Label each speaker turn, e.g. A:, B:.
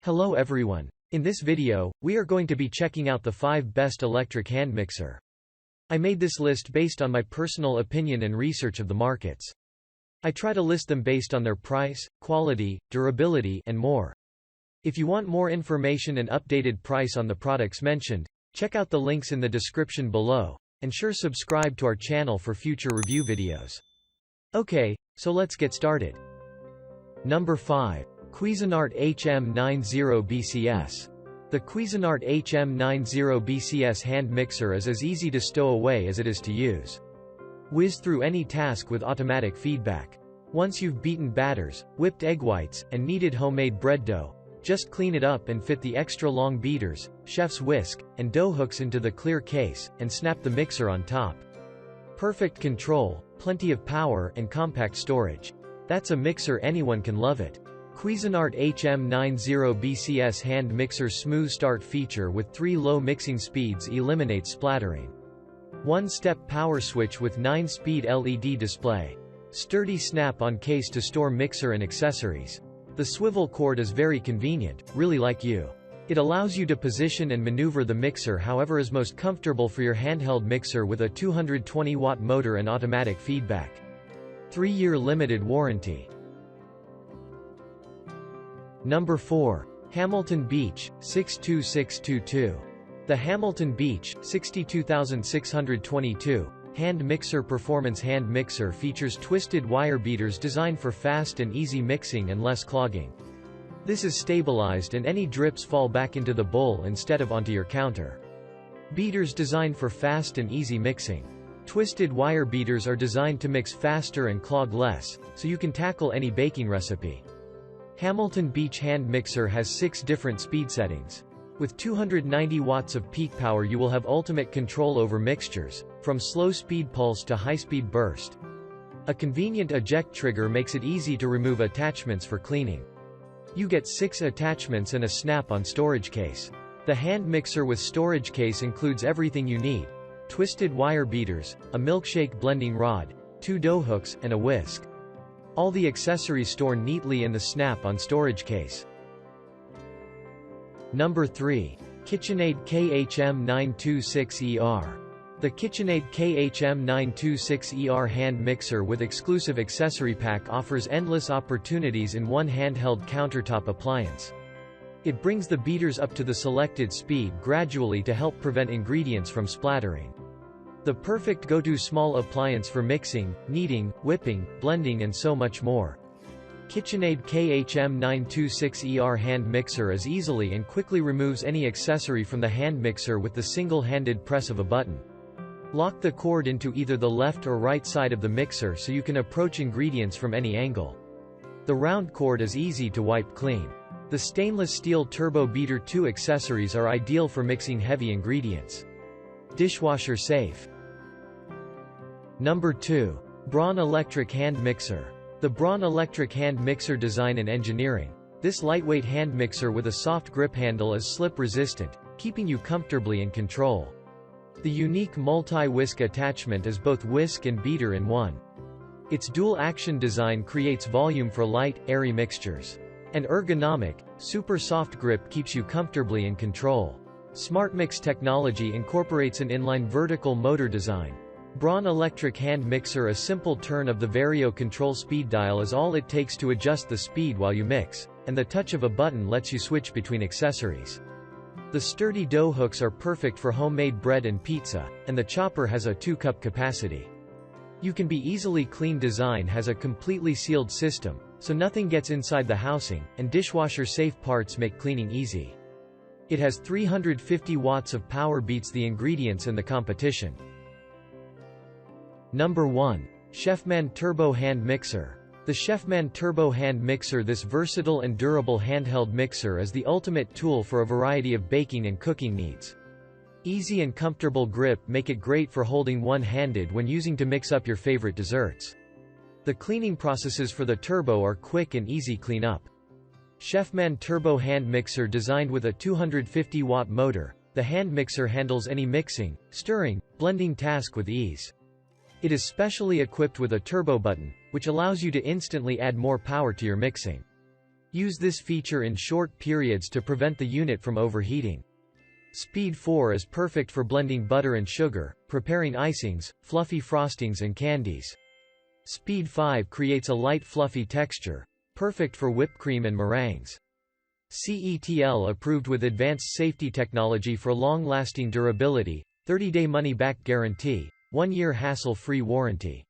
A: Hello everyone. In this video, we are going to be checking out the 5 best electric hand mixer. I made this list based on my personal opinion and research of the markets. I try to list them based on their price, quality, durability, and more. If you want more information and updated price on the products mentioned, check out the links in the description below, and sure subscribe to our channel for future review videos. Okay, so let's get started. Number 5. Cuisinart HM90BCS. The Cuisinart HM90BCS hand mixer is as easy to stow away as it is to use. Whiz through any task with automatic feedback. Once you've beaten batters, whipped egg whites, and kneaded homemade bread dough, just clean it up and fit the extra long beaters, chef's whisk, and dough hooks into the clear case, and snap the mixer on top. Perfect control, plenty of power, and compact storage. That's a mixer anyone can love it. Cuisinart HM90BCS hand mixer's smooth start feature with 3 low mixing speeds eliminates splattering. 1-step power switch with 9-speed LED display. Sturdy snap-on case to store mixer and accessories. The swivel cord is very convenient, really like you. It allows you to position and maneuver the mixer however is most comfortable for your handheld mixer with a 220-watt motor and automatic feedback. 3-year limited warranty. Number 4. Hamilton Beach, 62622. The Hamilton Beach, 62622, hand mixer performance hand mixer features twisted wire beaters designed for fast and easy mixing and less clogging. This is stabilized and any drips fall back into the bowl instead of onto your counter. Beaters designed for fast and easy mixing. Twisted wire beaters are designed to mix faster and clog less, so you can tackle any baking recipe. Hamilton Beach hand mixer has 6 different speed settings. With 290 watts of peak power you will have ultimate control over mixtures, from slow speed pulse to high speed burst. A convenient eject trigger makes it easy to remove attachments for cleaning. You get 6 attachments and a snap-on storage case. The hand mixer with storage case includes everything you need: twisted wire beaters, a milkshake blending rod, 2 dough hooks, and a whisk. All the accessories store neatly in the snap-on storage case. Number 3. KitchenAid KHM926ER. The KitchenAid KHM926ER hand mixer with exclusive accessory pack offers endless opportunities in one handheld countertop appliance. It brings the beaters up to the selected speed gradually to help prevent ingredients from splattering. The perfect go-to small appliance for mixing, kneading, whipping, blending and so much more. KitchenAid KHM926ER hand mixer as easily and quickly removes any accessory from the hand mixer with the single-handed press of a button. Lock the cord into either the left or right side of the mixer so you can approach ingredients from any angle. The round cord is easy to wipe clean. The stainless steel turbo beater 2 accessories are ideal for mixing heavy ingredients. Dishwasher safe. Number 2. Braun electric hand mixer. The Braun electric hand mixer design and engineering. This lightweight hand mixer with a soft grip handle is slip resistant, keeping you comfortably in control. The unique multi-whisk attachment is both whisk and beater in one. Its dual-action design creates volume for light, airy mixtures. And ergonomic, super soft grip keeps you comfortably in control. SmartMix technology incorporates an inline vertical motor design. Braun electric hand mixer. A simple turn of the Vario control speed dial is all it takes to adjust the speed while you mix, and the touch of a button lets you switch between accessories. The sturdy dough hooks are perfect for homemade bread and pizza, and the chopper has a 2-cup capacity. You can be easily clean. Design has a completely sealed system, so nothing gets inside the housing, and dishwasher safe parts make cleaning easy. It has 350 watts of power, beats the ingredients in the competition. Number 1. Chefman Turbo Hand Mixer. The Chefman Turbo Hand Mixer. This versatile and durable handheld mixer is the ultimate tool for a variety of baking and cooking needs. Easy and comfortable grip make it great for holding one-handed when using to mix up your favorite desserts. The cleaning processes for the Turbo are quick and easy cleanup. Chefman Turbo Hand Mixer. Designed with a 250-watt motor, the hand mixer handles any mixing, stirring, blending task with ease. It is specially equipped with a turbo button, which allows you to instantly add more power to your mixing. Use this feature in short periods to prevent the unit from overheating. Speed 4 is perfect for blending butter and sugar, preparing icings, fluffy frostings and candies. Speed 5 creates a light fluffy texture, perfect for whipped cream and meringues. CETL approved with advanced safety technology for long-lasting durability, 30-day money-back guarantee, 1-year hassle-free warranty.